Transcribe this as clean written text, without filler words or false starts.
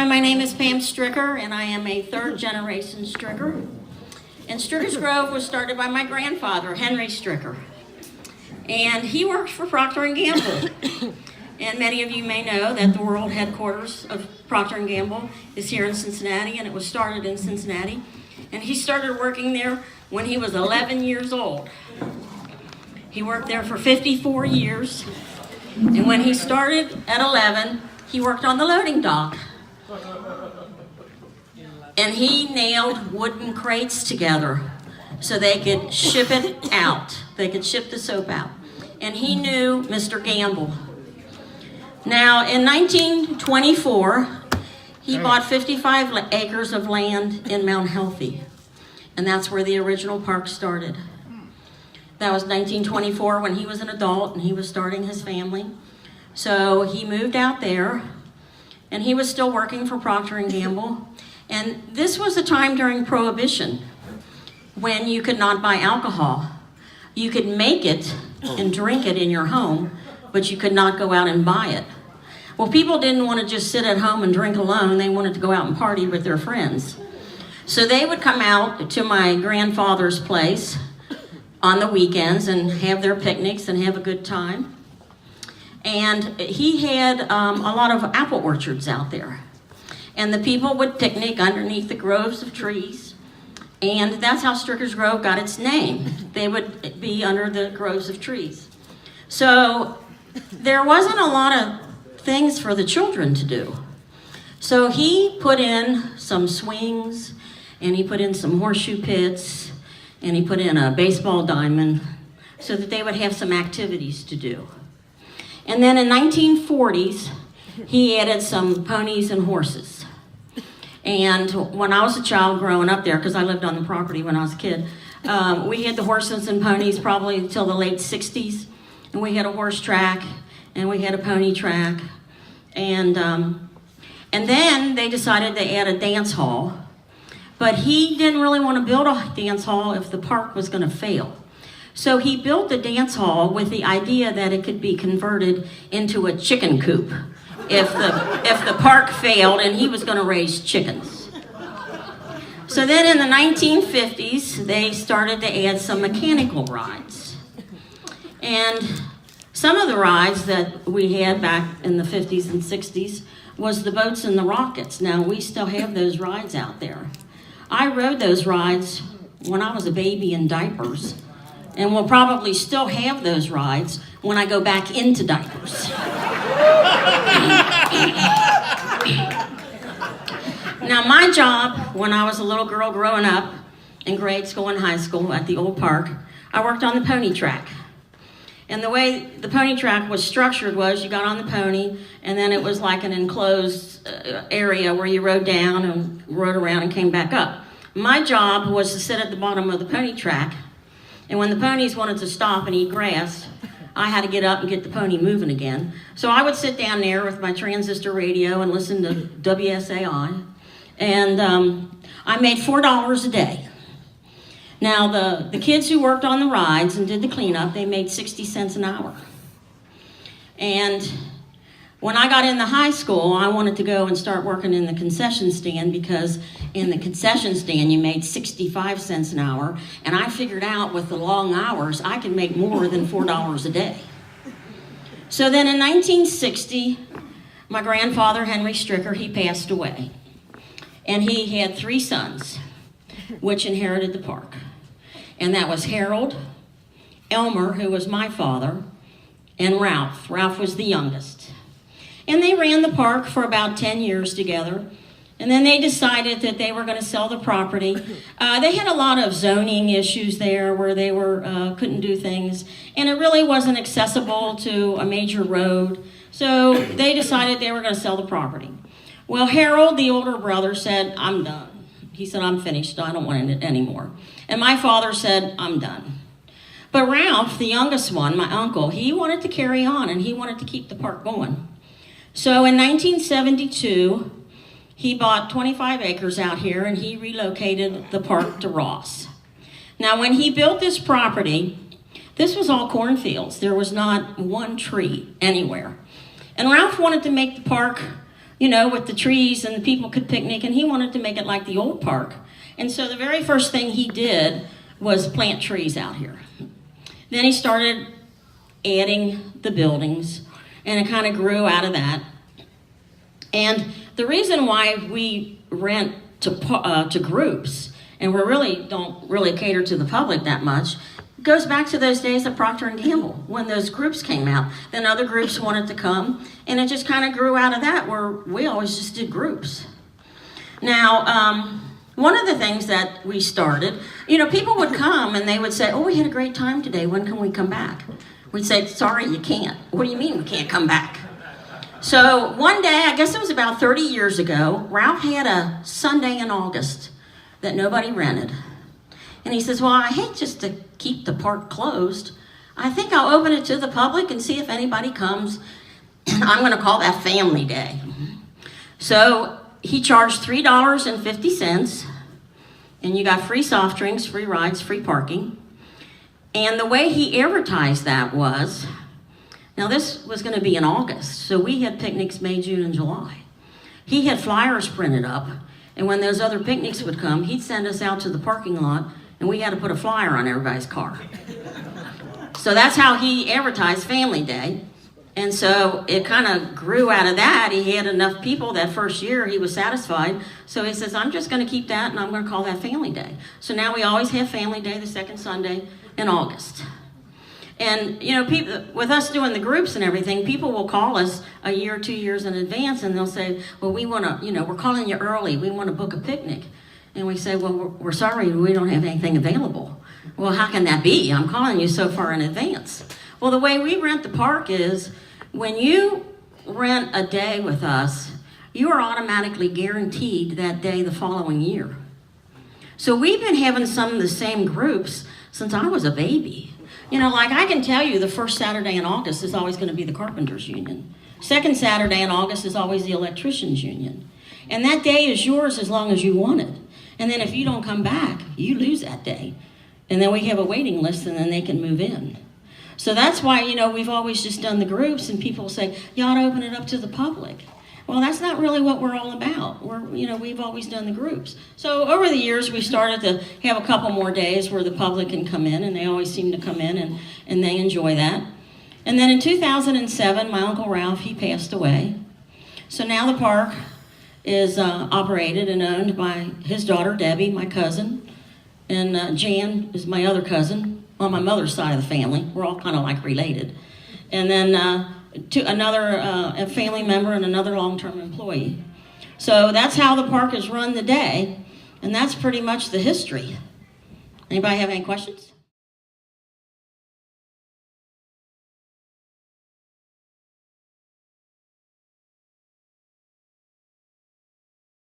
gentlemen, my name is Pam Stricker, and I am a third-generation Stricker. And Stricker's Grove was started by my grandfather, Henry Stricker. And he worked for Procter & Gamble. And many of you may know that the world headquarters of Procter & Gamble is here in Cincinnati, and it was started in Cincinnati. And he started working there when he was 11 years old. He worked there for 54 years. And when he started at 11, he worked on the loading dock. And he nailed wooden crates together so they could ship it out. They could ship the soap out. And he knew Mr. Gamble. Now, in 1924, he bought 55 acres of land in Mount Healthy. And that's where the original park started. That was 1924 when he was an adult and he was starting his family. So he moved out there, and he was still working for Procter & Gamble. And this was a time during Prohibition when you could not buy alcohol. You could make it and drink it in your home, but you could not go out and buy it. Well, people didn't want to just sit at home and drink alone. They wanted to go out and party with their friends. So they would come out to my grandfather's place on the weekends and have their picnics and have a good time. And he had a lot of apple orchards out there. And the people would picnic underneath the groves of trees. And that's how Stricker's Grove got its name. They would be under the groves of trees. So there wasn't a lot of things for the children to do. So he put in some swings, and he put in some horseshoe pits, and he put in a baseball diamond so that they would have some activities to do. And then in 1940s, he added some ponies and horses. And when I was a child growing up there, because I lived on the property when I was a kid, we had the horses and ponies probably until the late 60s. And we had a horse track, and we had a pony track. And then they decided to add a dance hall. But he didn't really want to build a dance hall if the park was going to fail. So he built the dance hall with the idea that it could be converted into a chicken coop if the park failed and he was going to raise chickens. So then in the 1950s, they started to add some mechanical rides. And some of the rides that we had back in the 50s and 60s was the boats and the rockets. Now, we still have those rides out there. I rode those rides when I was a baby in diapers. And we'll probably still have those rides when I go back into diapers. Now, my job when I was a little girl growing up in grade school and high school at the old park, I worked on the pony track. And the way the pony track was structured was you got on the pony, and then it was like an enclosed area where you rode down and rode around and came back up. My job was to sit at the bottom of the pony track. And when the ponies wanted to stop and eat grass, I had to get up and get the pony moving again. So I would sit down there with my transistor radio and listen to WSAI. And I made $4 a day. Now, the kids who worked on the rides and did the cleanup, they made 60 cents an hour. And when I got into high school, I wanted to go and start working in the concession stand because in the concession stand, you made 65 cents an hour. And I figured out with the long hours, I could make more than $4 a day. So then in 1960, my grandfather, Henry Stricker, he passed away. And he had 3 sons, which inherited the park. And that was Harold, Elmer, who was my father, and Ralph. Ralph was the youngest. And they ran the park for about 10 years together. And then they decided that they were going to sell the property. They had a lot of zoning issues there where they couldn't do things. And it really wasn't accessible to a major road. So they decided they were going to sell the property. Well, Harold, the older brother, said, I'm done. He said, I'm finished. I don't want it anymore. And my father said, I'm done. But Ralph, the youngest one, my uncle, he wanted to carry on and he wanted to keep the park going. So in 1972, he bought 25 acres out here and he relocated the park to Ross. Now, when he built this property, this was all cornfields. There was not one tree anywhere. And Ralph wanted to make the park you know, with the trees and the people could picnic, and he wanted to make it like the old park. And so the very first thing he did was plant trees out here. Then he started adding the buildings, and it kind of grew out of that. And the reason why we rent to groups, and we really don't really cater to the public that much, goes back to those days of Procter & Gamble, when those groups came out. Then other groups wanted to come, and it just kind of grew out of that, where we always just did groups. Now, one of the things that we started, you know, people would come and they would say, oh, we had a great time today, when can we come back? We'd say, sorry, you can't. What do you mean we can't come back? So one day, I guess it was about 30 years ago, Ralph had a Sunday in August that nobody rented. And he says, well, I hate just to keep the park closed. I think I'll open it to the public and see if anybody comes. I'm going to call that Family Day. So he charged $3.50, and you got free soft drinks, free rides, free parking. And the way he advertised that was, now this was going to be in August, so we had picnics May, June, and July. He had flyers printed up, and when those other picnics would come, he'd send us out to the parking lot, and we had to put a flyer on everybody's car. So that's how he advertised Family Day. And so it kind of grew out of that. He had enough people that first year, he was satisfied. So he says, I'm just going to keep that, and I'm going to call that Family Day. So now we always have Family Day the second Sunday in August. And, you know, people, with us doing the groups and everything, people will call us a year or 2 years in advance, and they'll say, well, we want to, you know, we're calling you early. We want to book a picnic. And we say, well, we're sorry, we don't have anything available. Well, how can that be? I'm calling you so far in advance. Well, the way we rent the park is, when you rent a day with us, you are automatically guaranteed that day the following year. So we've been having some of the same groups since I was a baby. You know, like I can tell you the first Saturday in August is always going to be the Carpenters Union. Second Saturday in August is always the Electricians Union. And that day is yours as long as you want it. And then if you don't come back, you lose that day. And then we have a waiting list, and then they can move in. So that's why, you know, we've always just done the groups, and people say, you ought to open it up to the public. Well, that's not really what we're all about. We've always done the groups. So over the years, we started to have a couple more days where the public can come in, and they always seem to come in, and they enjoy that. And then in 2007, my Uncle Ralph, he passed away. So now the park is operated and owned by his daughter, Debbie, my cousin, and Jan is my other cousin on my mother's side of the family. We're all kind of like related. And then a family member and another long-term employee. So that's how the park is run today, and that's pretty much the history. Anybody have any questions?